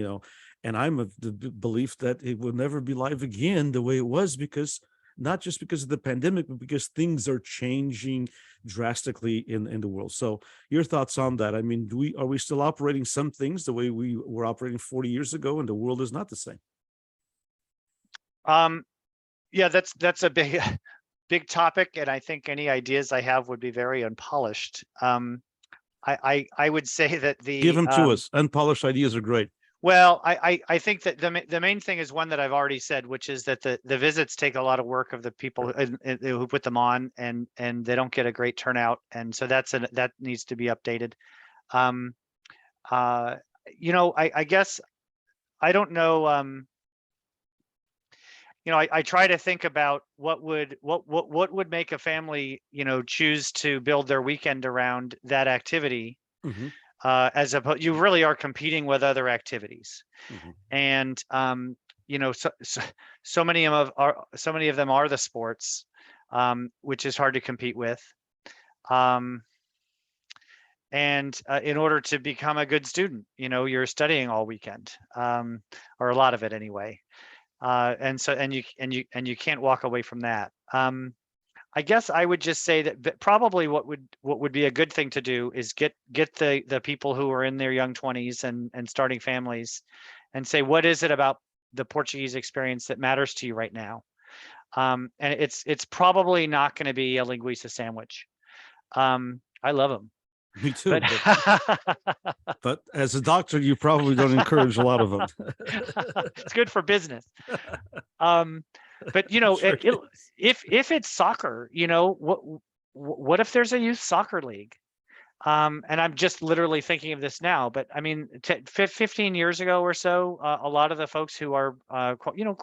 and I'm of the belief that it will never be live again the way it was, because not just because of the pandemic, but because things are changing drastically in the world. So your thoughts on that? I mean, are we still operating some things the way we were operating 40 years ago, and the world is not the same? Yeah, that's a big big topic, and I think any ideas I have would be very unpolished. I would say that Give them to us. Unpolished ideas are great. well, I think that the main thing is one that I've already said, which is that the visits take a lot of work of the people who put them on, and they don't get a great turnout, and so that needs to be updated. Um, I guess I don't know. I try to think about what would make a family, choose to build their weekend around that activity, Hmm. as opposed, you really are competing with other activities. Hmm. And so many of them are the sports, which is hard to compete with. And in order to become a good student, you're studying all weekend, or a lot of it anyway. And you can't walk away from that. I guess I would just say that probably what would be a good thing to do is get the people who are in their young 20s and starting families, and say, what is it about the Portuguese experience that matters to you right now? And it's probably not going to be a linguiça sandwich. I love them, Me too, but but as a doctor, you probably don't encourage a lot of them. it's good for business. But Sure. if it's soccer, what if there's a youth soccer league? And I'm just literally thinking of this now, but I mean, 15 years ago or so, a lot of the folks who are,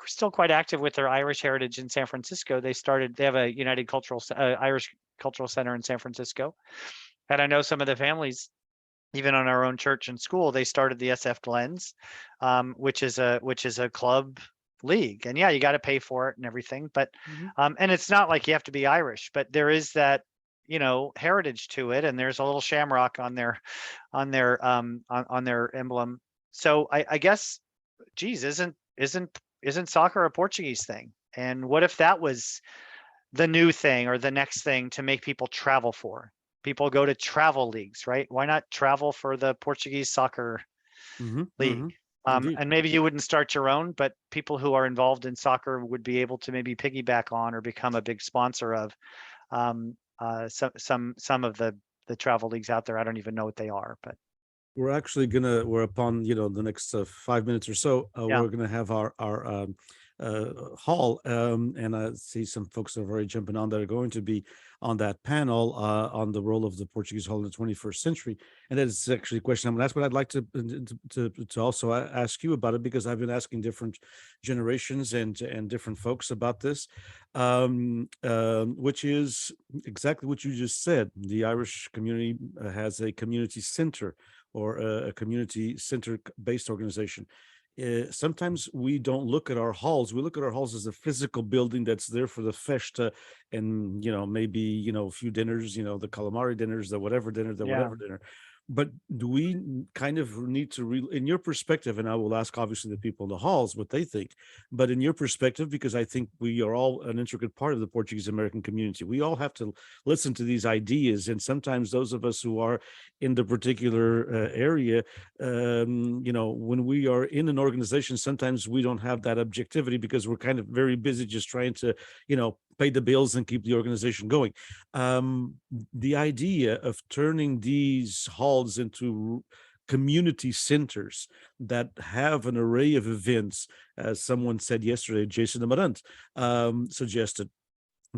still quite active with their Irish heritage in San Francisco, they have a United Irish Cultural Center in San Francisco. And I know some of the families, even on our own church and school, they started the SF Glens, which is a club league. And yeah, you got to pay for it and everything, but Mhm. and it's not like you have to be Irish, but there is that heritage to it, and there's a little shamrock on their emblem. So I guess, geez, isn't soccer a Portuguese thing? And what if that was the new thing, or the next thing to make people travel for? People go to travel leagues, right? Why not travel for the Portuguese soccer Mhm. league? Mhm. Indeed. And maybe you wouldn't start your own, but people who are involved in soccer would be able to maybe piggyback on or become a big sponsor of some of the travel leagues out there. I don't even know what they are, but We're upon, the next 5 minutes or so, yeah. we're gonna have our hall, and I see some folks are already jumping on that are going to be on that panel on the role of the Portuguese hall in the 21st century. And that is actually a question I'm gonna ask, but I'd like to also ask you about it, because I've been asking different generations and different folks about this, which is exactly what you just said. The Irish community has a community center, or a community center based organization. Sometimes we don't look at our halls. We look at our halls as a physical building that's there for the festa, and maybe a few dinners, the calamari dinners, the whatever dinner, the Yeah. whatever dinner. But do we kind of need to in your perspective, and I will ask obviously the people in the halls what they think, but in your perspective, because I think we are all an intricate part of the Portuguese American community, we all have to listen to these ideas, and sometimes those of us who are in the particular area, when we are in an organization, sometimes we don't have that objectivity, because we're kind of very busy just trying to pay the bills and keep the organization going. The idea of turning these halls into community centers that have an array of events, as someone said yesterday, Jason Amarant suggested,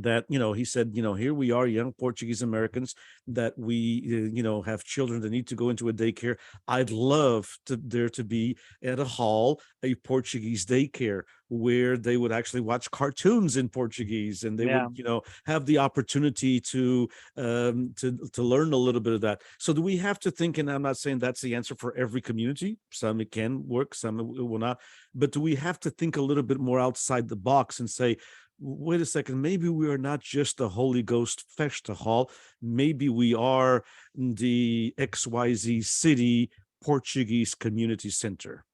that he said, here we are, young Portuguese Americans, that we have children that need to go into a daycare. I'd love there to be at a hall a Portuguese daycare where they would actually watch cartoons in Portuguese, and they Yeah. would have the opportunity to learn a little bit of that. So do we have to think, and I'm not saying that's the answer for every community, some it can work, some it will not, but do we have to think a little bit more outside the box and say, wait a second, maybe we are not just the Holy Ghost Festa Hall. Maybe we are the XYZ City Portuguese Community Center.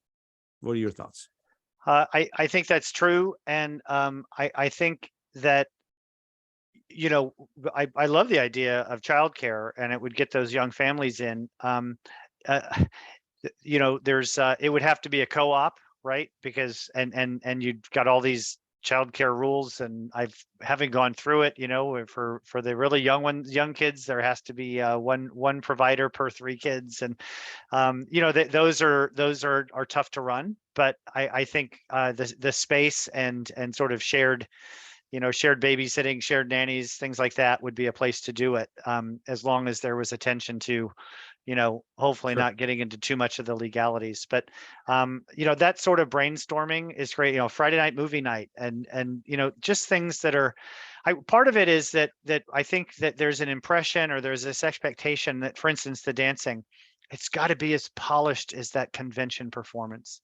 What are your thoughts? I think that's true. And I think that, I love the idea of childcare, and it would get those young families in. Uh, there's it would have to be a co-op, right? Because and you've got all these childcare rules, and having gone through it, for the really young kids, there has to be one provider per 3 kids, and those are tough to run. But I think the space and sort of shared babysitting, shared nannies, things like that would be a place to do it, as long as there was attention to, hopefully Sure. not getting into too much of the legalities. But that sort of brainstorming is great. Friday night movie night, and just things that are. Part of it is that I think that there's an impression, or there's this expectation that, for instance, the dancing, it's got to be as polished as that convention performance.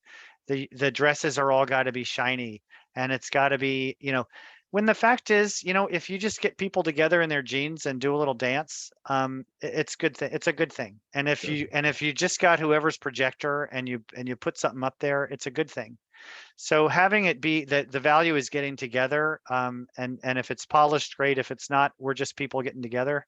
The dresses are all got to be shiny, and it's got to be, when the fact is, if you just get people together in their jeans and do a little dance, it's good. It's a good thing. And if Sure. you just got whoever's projector and you put something up there, it's a good thing. So having it be that the value is getting together, and if it's polished, great. If it's not, we're just people getting together.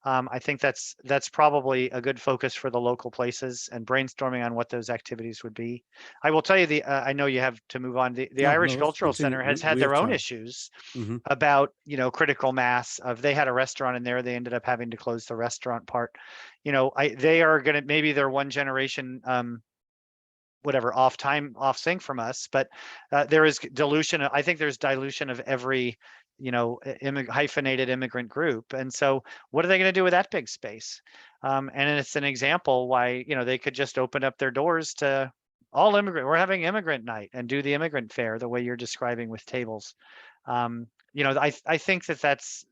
I think that's probably a good focus for the local places, and brainstorming on what those activities would be. I will tell you, I know you have to move on. The No, Irish no, let's Cultural continue. Center has had We have their own time. issues Hmm. about, critical mass of, they had a restaurant in there. They ended up having to close the restaurant part. They are going to, maybe they're one generation, whatever, off sync from us, but there is dilution. I think there's dilution of every, hyphenated immigrant group. And so what are they going to do with that big space? And it's an example why, they could just open up their doors to all immigrant. We're having immigrant night, and do the immigrant fair the way you're describing with tables. I think that's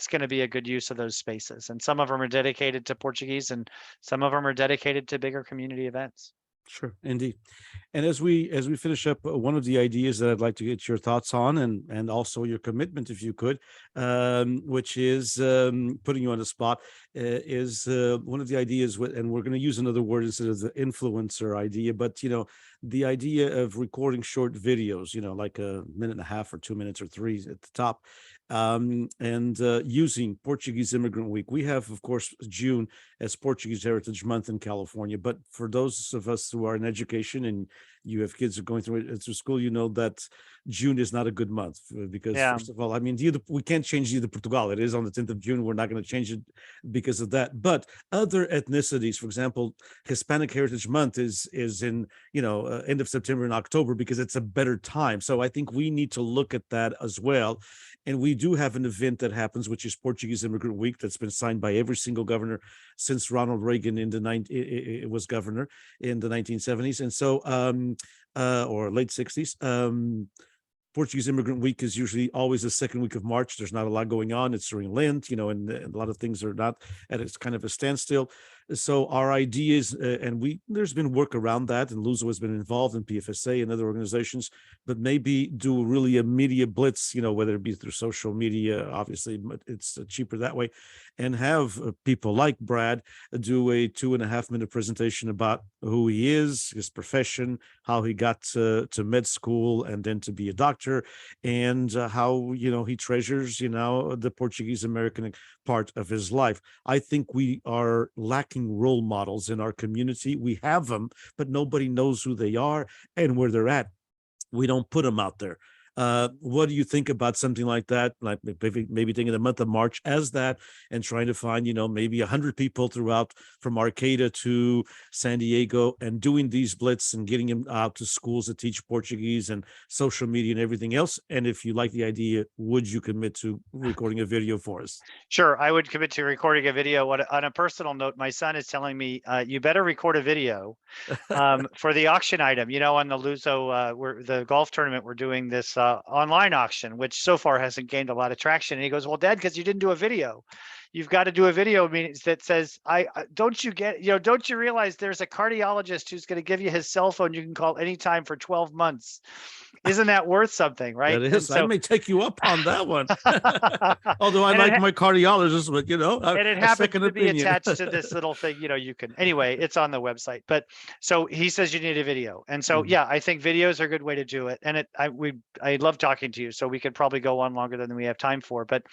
going to be a good use of those spaces. And some of them are dedicated to Portuguese, and some of them are dedicated to bigger community events. Sure, indeed. And as we finish up, one of the ideas that I'd like to get your thoughts on, and also your commitment, if you could, which is, putting you on the spot, is one of the ideas, and we're going to use another word instead of the influencer idea, but the idea of recording short videos, like a minute and a half or 2 minutes or 3 at the top, and using Portuguese Immigrant Week. We have, of course, June as Portuguese Heritage Month in California, but for those of us who are in education, and you have kids who are going through school, that June is not a good month, because, Yeah. first of all, I mean, we can't change Dia de Portugal. It is on the 10th of June. We're not going to change it because of that. But other ethnicities, for example, Hispanic Heritage Month is in end of September and October, because it's a better time. So I think we need to look at that as well. And we do have an event that happens, which is Portuguese Immigrant Week, that's been signed by every single governor since Ronald Reagan it was governor in the 1970s, and so or late 60s. Portuguese Immigrant Week is usually always the second week of March. There's not a lot going on. It's during Lent, and a lot of things are not at it's kind of a standstill. So our idea is, and there's been work around that, and Luzo has been involved in PFSA and other organizations, but maybe do really a media blitz, whether it be through social media, obviously, but it's cheaper that way, and have people like Brad do a 2.5 minute presentation about who he is, his profession, how he got to med school and then to be a doctor, and how he treasures the Portuguese American part of his life. I think we are lacking role models in our community. We have them, but nobody knows who they are and where they're at. We don't put them out there. What do you think about something like that? Like maybe taking the month of March as that and trying to find, maybe 100 people throughout from Arcata to San Diego and doing these blitz and getting them out to schools that teach Portuguese and social media and everything else. And if you like the idea, would you commit to recording a video for us? Sure, I would commit to recording a video. On a personal note, my son is telling me, you better record a video for the auction item. On the Luso, the golf tournament, we're doing this online auction, which so far hasn't gained a lot of traction. And he goes, "Well, Dad, because you didn't do a video. You've got to do a video that says, don't you realize there's a cardiologist who's going to give you his cell phone you can call anytime for 12 months? Isn't that worth something, right?" That is. I may take you up on that one. Although I like my cardiologist, but and it happens to be attached to this little thing. You can anyway. It's on the website. But so he says you need a video, and so yeah, I think videos are a good way to do it. And I love talking to you, so we could probably go on longer than we have time for. But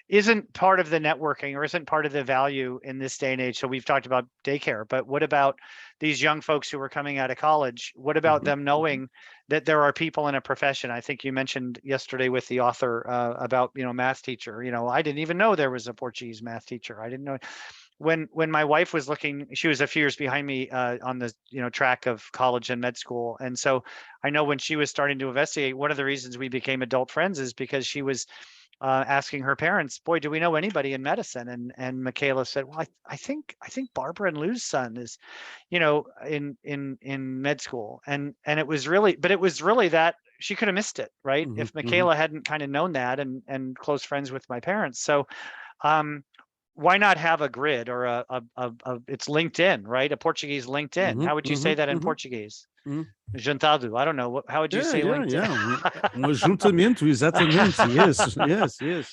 isn't part of the networking, or isn't part of the value in this day and age? So we've talked about daycare, but what about these young folks who are coming out of college? What about them knowing that there are people in a profession? I think you mentioned yesterday with the author about math teacher. I didn't even know there was a Portuguese math teacher. I didn't know. When my wife was looking, she was a few years behind me on the track of college and med school, and so I know when she was starting to investigate, one of the reasons we became adult friends is because she was asking her parents, "Boy, do we know anybody in medicine?" And Michaela said, "Well, I think Barbara and Lou's son is, in med school." And it was really that she could have missed it, right? If Michaela hadn't kind of known that and close friends with my parents. So why not have a grid or it's LinkedIn, right? A Portuguese LinkedIn. How would you say that in Portuguese? Juntado. I don't know. How would you say LinkedIn? Juntamento, exatamente.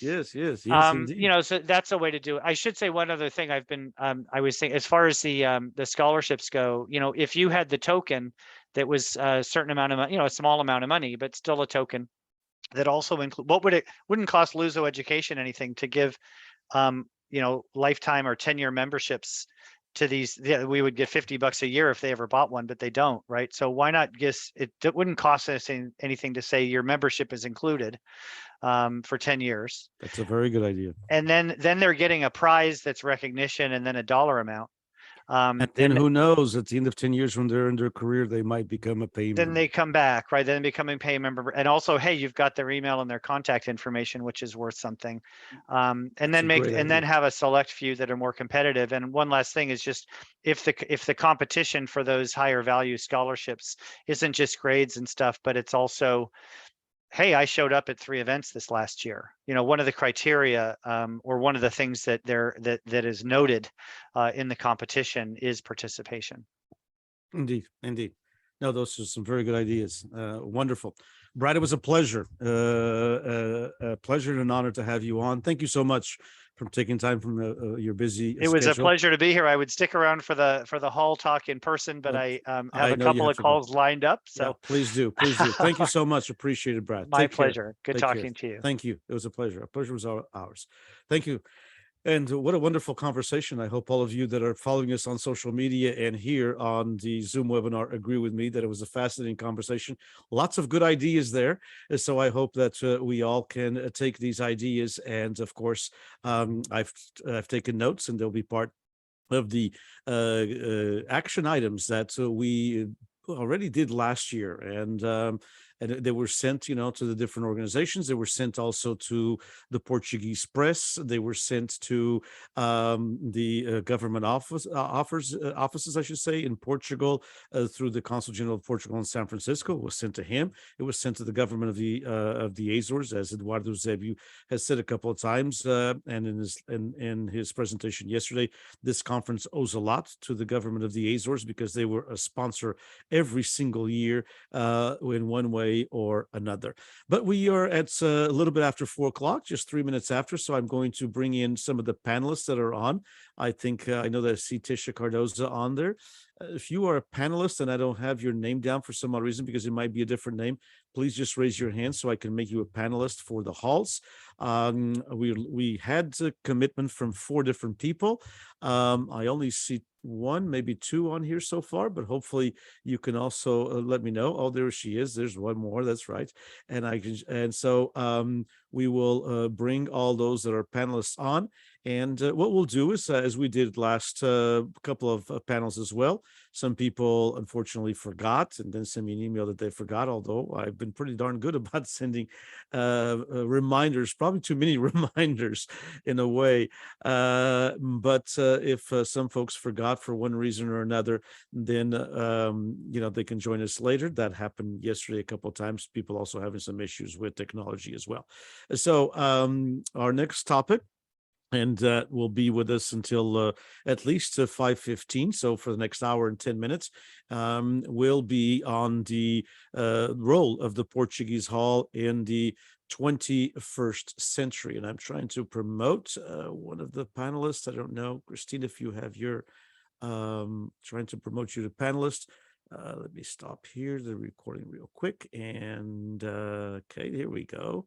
Yes, indeed. So that's a way to do it. I should say one other thing. I was thinking, as far as the scholarships go, if you had the token that was a certain amount of money, a small amount of money, but still a token that also include, wouldn't cost Luso Education anything to give, lifetime or 10-year memberships to these. We would get $50 a year if they ever bought one, but they don't, right? So why not it wouldn't cost us anything to say your membership is included for 10 years. That's a very good idea. And then they're getting a prize that's recognition and then a dollar amount. And then who knows, at the end of 10 years when they're in their career, they might become a pay member. Then they come back, right? Then becoming a pay member. And also, hey, you've got their email and their contact information, which is worth something. And then have a select few that are more competitive. And one last thing is just if the competition for those higher value scholarships isn't just grades and stuff, but it's also, hey, I showed up at 3 events this last year. One of the criteria or one of the things that is noted in the competition is participation. Indeed. No, those are some very good ideas. Wonderful. Brad, it was a pleasure. A pleasure and an honor to have you on. Thank you so much for taking time from your busy It was schedule. a pleasure to be here. I would stick around for the hall talk in person, but I have a couple of calls lined up. So yeah, please do. Thank you so much. Appreciate it, Brad. My pleasure. Good talking to you. Thank you. It was a pleasure. A pleasure was ours. Thank you. And what a wonderful conversation. I hope all of you that are following us on social media and here on the Zoom webinar agree with me that it was a fascinating conversation. Lots of good ideas there. So I hope that we all can take these ideas. And of course, I've taken notes, and they'll be part of the action items that we already did last year. And they were sent, to the different organizations. They were sent also to the Portuguese press. They were sent to the government offices, I should say, in Portugal through the Consul General of Portugal in San Francisco. It was sent to him. It was sent to the government of the Azores, as Eduardo Zebio has said a couple of times, and in his presentation yesterday. This conference owes a lot to the government of the Azores because they were a sponsor every single year in one way or another. But we are at a little bit after 4 o'clock, just 3 minutes after. So I'm going to bring in some of the panelists that are on. I think I know that I see Tisha Cardoza on there. If you are a panelist and I don't have your name down for some odd reason, because it might be a different name, please just raise your hand so I can make you a panelist for the halls. We had a commitment from 4 different people. I only see one, maybe two on here so far, but hopefully you can also let me know. Oh, there she is. There's one more. That's right. And I can, and so we will bring all those that are panelists on. And what we'll do is, as we did last couple of panels as well, some people unfortunately forgot and then send me an email that they forgot, although I've been pretty darn good about sending reminders, probably too many reminders in a way. But if some folks forgot for one reason or another, then they can join us later. That happened yesterday a couple of times. People also having some issues with technology as well. So our next topic, and will be with us until at least 5:15. So for the next hour and 10 minutes, will be on the role of the Portuguese Hall in the 21st century. And I'm trying to promote one of the panelists. I don't know, Christine, if you have your trying to promote you to panelist. Let me stop here the recording real quick. And okay, here we go.